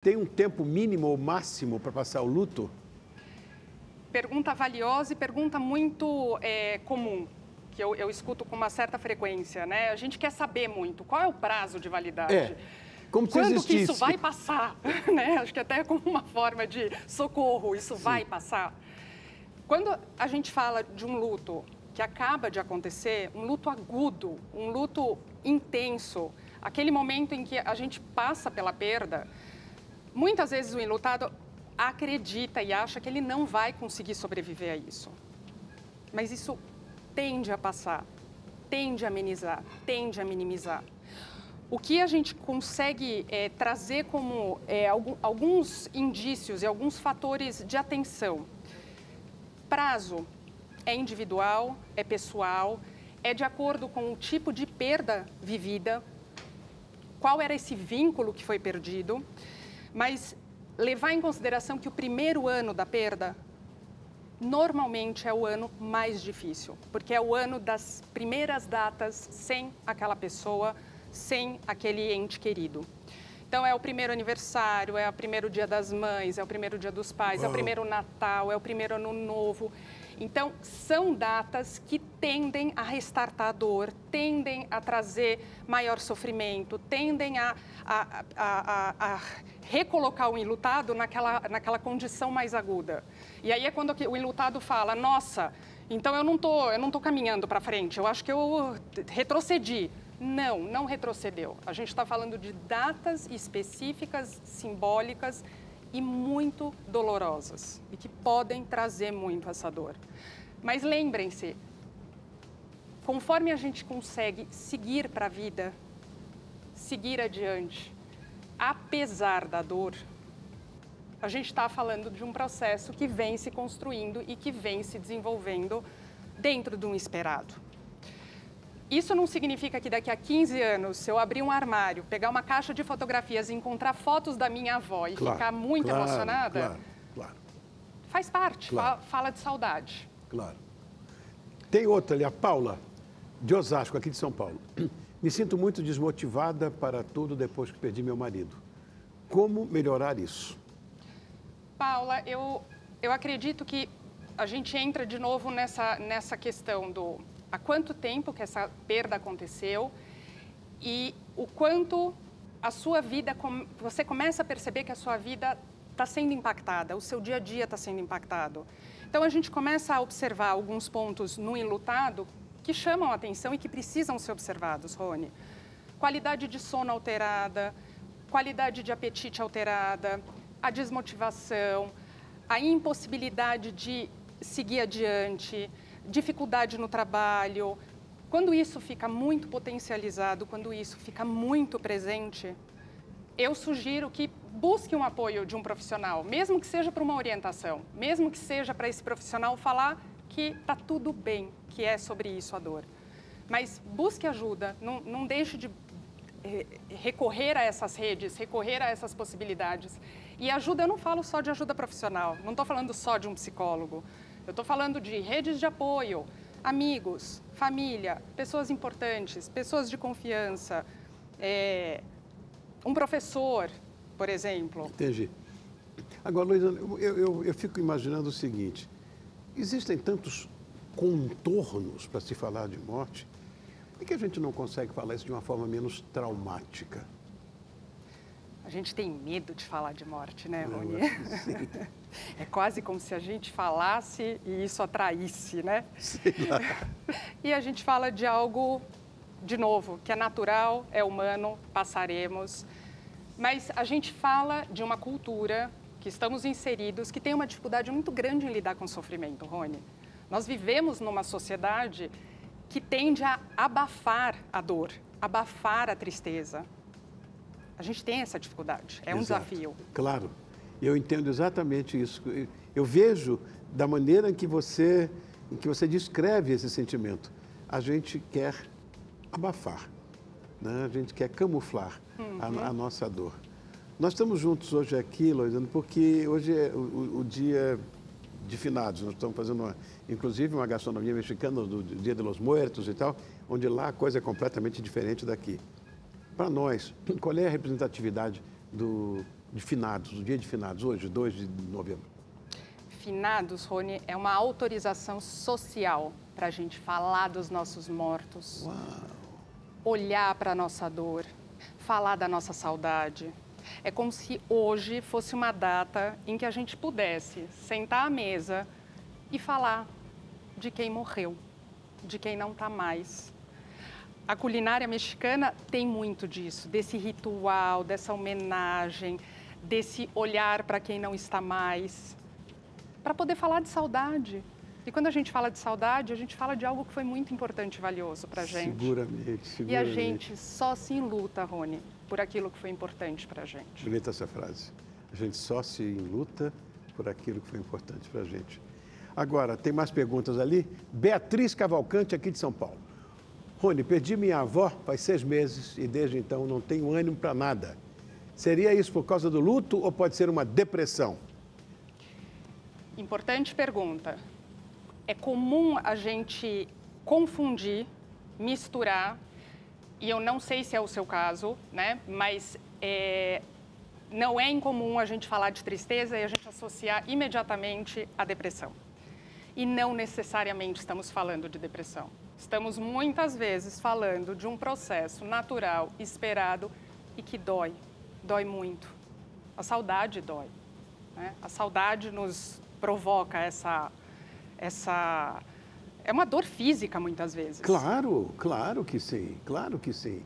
Tem um tempo mínimo ou máximo para passar o luto? Pergunta valiosa e pergunta muito comum, que eu escuto com uma certa frequência, né? A gente quer saber muito qual é o prazo de validade. Como se Quando existisse. que isso vai passar? Né? Acho que até como uma forma de socorro, isso vai passar. Quando a gente fala de um luto que acaba de acontecer, um luto agudo, um luto intenso, aquele momento em que a gente passa pela perda, muitas vezes o enlutado acredita e acha que ele não vai conseguir sobreviver a isso. Mas isso tende a passar, tende a amenizar, tende a minimizar. O que a gente consegue trazer como alguns indícios e alguns fatores de atenção. Prazo é individual, é pessoal, é de acordo com o tipo de perda vivida, qual era esse vínculo que foi perdido, mas levar em consideração que o primeiro ano da perda normalmente é o ano mais difícil, porque é o ano das primeiras datas sem aquela pessoa, sem aquele ente querido. Então, é o primeiro aniversário, é o primeiro dia das mães, é o primeiro dia dos pais, é o primeiro Natal, é o primeiro Ano Novo. Então, são datas que tendem a restartar a dor, tendem a trazer maior sofrimento, tendem a recolocar o enlutado naquela condição mais aguda. E aí é quando o enlutado fala, nossa, então eu não tô caminhando para frente, eu acho que eu retrocedi. Não, não retrocedeu. A gente está falando de datas específicas, simbólicas e muito dolorosas e que podem trazer muito essa dor. Mas lembrem-se, conforme a gente consegue seguir para a vida, seguir adiante, apesar da dor, a gente está falando de um processo que vem se construindo e que vem se desenvolvendo dentro de um esperado. Isso não significa que daqui a 15 anos, se eu abrir um armário, pegar uma caixa de fotografias e encontrar fotos da minha avó e ficar muito emocionada, faz parte, fala de saudade. Claro. Tem outra ali, a Paula, de Osasco, aqui de São Paulo. Me sinto muito desmotivada para tudo depois que perdi meu marido. Como melhorar isso? Paula, eu acredito que a gente entra de novo nessa questão do... há quanto tempo que essa perda aconteceu e o quanto a sua vida, você começa a perceber que a sua vida está sendo impactada, o seu dia a dia está sendo impactado. Então, a gente começa a observar alguns pontos no enlutado que chamam a atenção e que precisam ser observados, Rony. Qualidade de sono alterada, qualidade de apetite alterada, a desmotivação, a impossibilidade de seguir adiante, dificuldade no trabalho. Quando isso fica muito potencializado, quando isso fica muito presente, eu sugiro que busque um apoio de um profissional, mesmo que seja para uma orientação, mesmo que seja para esse profissional falar que está tudo bem, que é sobre isso a dor. Mas busque ajuda, não deixe de recorrer a essas redes, recorrer a essas possibilidades. E ajuda, eu não falo só de ajuda profissional, não estou falando só de um psicólogo. Eu estou falando de redes de apoio, amigos, família, pessoas importantes, pessoas de confiança, um professor, por exemplo. Entendi. Agora, Luísa, eu fico imaginando o seguinte, existem tantos contornos para se falar de morte, por que a gente não consegue falar isso de uma forma menos traumática? A gente tem medo de falar de morte, né, Rony? É quase como se a gente falasse e isso atraísse, né? Sei lá. E a gente fala de algo, de novo, que é natural, é humano, passaremos. Mas a gente fala de uma cultura que estamos inseridos, que tem uma dificuldade muito grande em lidar com o sofrimento, Rony. Nós vivemos numa sociedade que tende a abafar a dor, abafar a tristeza. A gente tem essa dificuldade, é um desafio. Claro, eu entendo exatamente isso. Eu vejo da maneira em que você descreve esse sentimento. A gente quer abafar, né? A gente quer camuflar a nossa dor. Nós estamos juntos hoje aqui, Loizano, porque hoje é o dia de finados. Nós estamos fazendo, inclusive, uma gastronomia mexicana do Dia de los Muertos e tal, onde lá a coisa é completamente diferente daqui. Para nós, qual é a representatividade do de finados, o dia de finados, hoje, 2 de novembro? Finados, Rony, é uma autorização social para a gente falar dos nossos mortos, olhar para a nossa dor, falar da nossa saudade. É como se hoje fosse uma data em que a gente pudesse sentar à mesa e falar de quem morreu, de quem não está mais. A culinária mexicana tem muito disso, desse ritual, dessa homenagem, desse olhar para quem não está mais, para poder falar de saudade. E quando a gente fala de saudade, a gente fala de algo que foi muito importante e valioso para a gente. Seguramente. E a gente só se enluta, Rony, por aquilo que foi importante para a gente. Bonita essa frase. A gente só se enluta por aquilo que foi importante para a gente. Agora, tem mais perguntas ali? Beatriz Cavalcante, aqui de São Paulo. Rony, perdi minha avó faz 6 meses e desde então não tenho ânimo para nada. Seria isso por causa do luto ou pode ser uma depressão? Importante pergunta. É comum a gente confundir, misturar, e eu não sei se é o seu caso, né? Mas não é incomum a gente falar de tristeza e a gente associar imediatamente à depressão. E não necessariamente estamos falando de depressão. Estamos muitas vezes falando de um processo natural, esperado e que dói muito. A saudade dói, né? A saudade nos provoca essa... É uma dor física muitas vezes. Claro que sim, claro que sim.